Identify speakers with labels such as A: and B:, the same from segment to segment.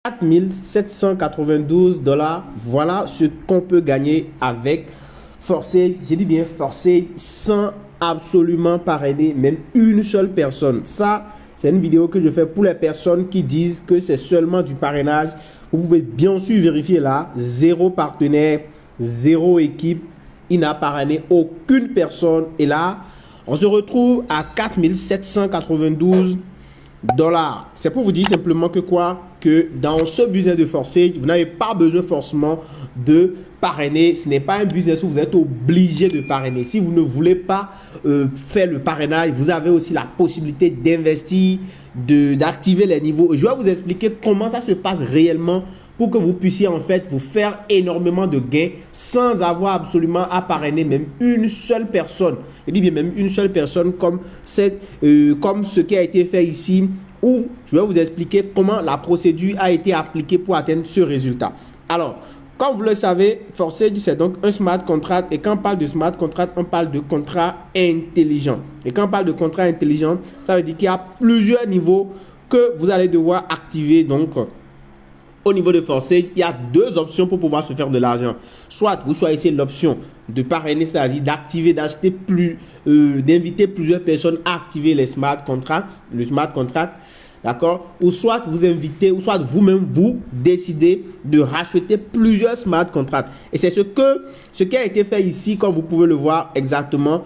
A: 4792 $. Voilà ce qu'on peut gagner avec Forced. J'ai dit bien Forced, sans absolument parrainer même une seule personne. Ça, c'est une vidéo que je fais pour les personnes qui disent que c'est seulement du parrainage. Vous pouvez bien sûr vérifier là, 0 partenaire, 0 équipe. Il n'a parrainé aucune personne. Et là, on se retrouve à 4792 $. C'est pour vous dire simplement que quoi? Que dans ce business de Forced, vous n'avez pas besoin forcément de parrainer. Ce n'est pas un business où vous êtes obligé de parrainer. Si vous ne voulez pas faire le parrainage, vous avez aussi la possibilité d'investir, d'activer les niveaux. Je vais vous expliquer comment ça se passe réellement pour que vous puissiez en fait vous faire énormément de gains sans avoir absolument à parrainer même une seule personne. Je dis bien même une seule personne comme ce qui a été fait ici, où je vais vous expliquer comment la procédure a été appliquée pour atteindre ce résultat. Alors, comme vous le savez, Forced, c'est donc un smart contract. Et quand on parle de smart contract, on parle de contrat intelligent. Et quand on parle de contrat intelligent, ça veut dire qu'il y a plusieurs niveaux que vous allez devoir activer. Donc, au niveau de Forced, il y a deux options pour pouvoir se faire de l'argent. Soit vous choisissez l'option de parrainer, c'est-à-dire d'activer, d'acheter d'inviter plusieurs personnes à activer les smart contracts, le smart contract, d'accord? Ou soit vous invitez, ou soit vous-même vous décidez de racheter plusieurs smart contracts. Et c'est ce qui a été fait ici, comme vous pouvez le voir exactement.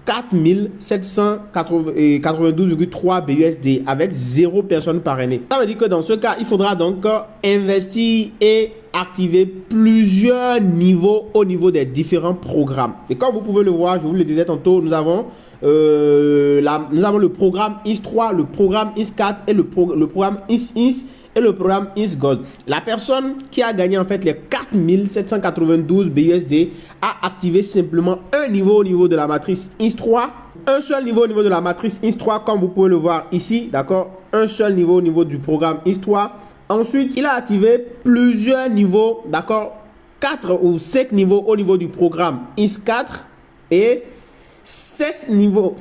A: 4792,3 BUSD avec 0 personne parrainée. Ça veut dire que dans ce cas, il faudra donc investir et activer plusieurs niveaux au niveau des différents programmes. Et comme vous pouvez le voir, je vous le disais tantôt, nous avons le programme IS3, le programme IS4 et le programme IS et le programme IS-Gold. La personne qui a gagné en fait les 4792 BUSD a activé simplement un niveau au niveau de la matrice IS3, un seul niveau au niveau de la matrice IS3 comme vous pouvez le voir ici, d'accord, un seul niveau au niveau du programme IS3. Ensuite, il a activé plusieurs niveaux, d'accord, 4 ou 5 niveaux au niveau du programme IS4 et 7 niveaux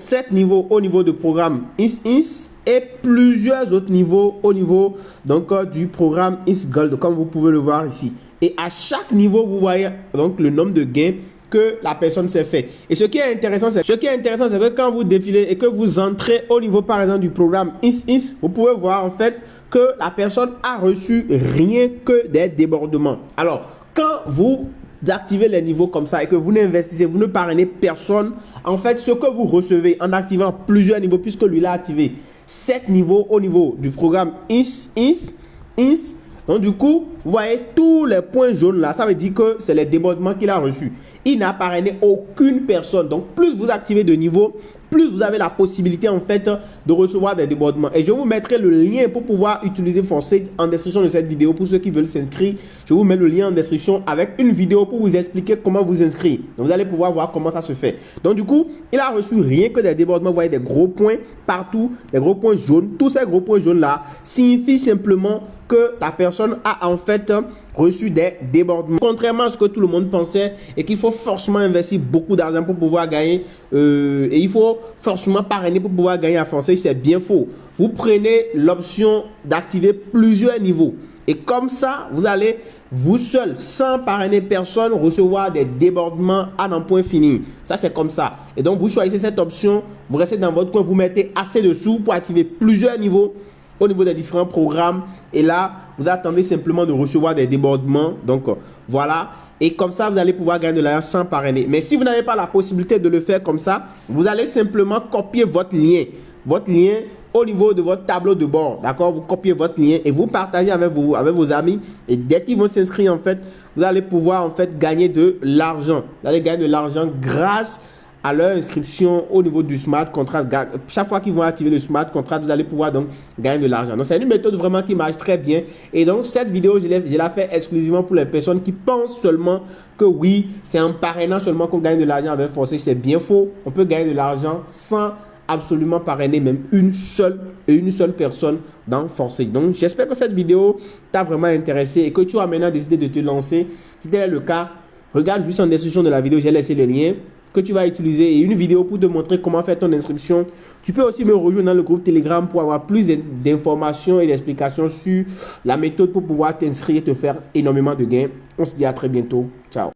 A: au niveau du programme IS et plusieurs autres niveaux au niveau donc du programme IS-Gold comme vous pouvez le voir ici. Et à chaque niveau, vous voyez donc le nombre de gains que la personne s'est fait. Et ce qui est intéressant, c'est que quand vous défilez et que vous entrez au niveau par exemple du programme IS, vous pouvez voir en fait que la personne a reçu rien que des débordements. Alors, quand vous d'activer les niveaux comme ça et que vous n'investissez, vous ne parrainez personne, en fait, ce que vous recevez en activant plusieurs niveaux, puisque lui l'a activé 7 niveaux au niveau du programme IS. Donc, du coup, vous voyez tous les points jaunes là, ça veut dire que c'est les débordements qu'il a reçus. Il n'a parrainé aucune personne. Donc, plus vous activez de niveau, plus vous avez la possibilité en fait de recevoir des débordements. Et je vous mettrai le lien pour pouvoir utiliser Forced en description de cette vidéo. Pour ceux qui veulent s'inscrire, je vous mets le lien en description avec une vidéo pour vous expliquer comment vous inscrire. Donc, vous allez pouvoir voir comment ça se fait. Donc, du coup, il a reçu rien que des débordements. Vous voyez des gros points partout, des gros points jaunes. Tous ces gros points jaunes là signifient simplement que la personne a en fait reçu des débordements. Contrairement à ce que tout le monde pensait et qu'il faut forcément investir beaucoup d'argent pour pouvoir gagner et il faut forcément parrainer pour pouvoir gagner à Forced, c'est bien faux. Vous prenez l'option d'activer plusieurs niveaux et comme ça, vous allez vous seul, sans parrainer personne, recevoir des débordements à n'en point fini. Ça, c'est comme ça. Et donc, vous choisissez cette option, vous restez dans votre coin, vous mettez assez de sous pour activer plusieurs niveaux au niveau des différents programmes et là vous attendez simplement de recevoir des débordements. Donc voilà, et comme ça vous allez pouvoir gagner de l'argent sans parrainer. Mais si vous n'avez pas la possibilité de le faire comme ça, vous allez simplement copier votre lien au niveau de votre tableau de bord, d'accord? Vous copiez votre lien et vous partagez avec vos amis et dès qu'ils vont s'inscrire en fait, vous allez pouvoir en fait gagner de l'argent. Vous allez gagner de l'argent grâce à leur inscription au niveau du smart contract. Chaque fois qu'ils vont activer le smart contract, vous allez pouvoir donc gagner de l'argent. Donc, c'est une méthode vraiment qui marche très bien. Et donc, cette vidéo, je l'ai fait exclusivement pour les personnes qui pensent seulement que oui, c'est en parrainant seulement qu'on gagne de l'argent avec Forced. C'est bien faux. On peut gagner de l'argent sans absolument parrainer même une seule personne dans Forced. Donc, j'espère que cette vidéo t'a vraiment intéressé et que tu as maintenant décidé de te lancer. Si tel est le cas, regarde juste en description de la vidéo, j'ai laissé le lien. que tu vas utiliser et une vidéo pour te montrer comment faire ton inscription. Tu peux aussi me rejoindre dans le groupe Telegram pour avoir plus d'informations et d'explications sur la méthode pour pouvoir t'inscrire et te faire énormément de gains. On se dit à très bientôt. Ciao.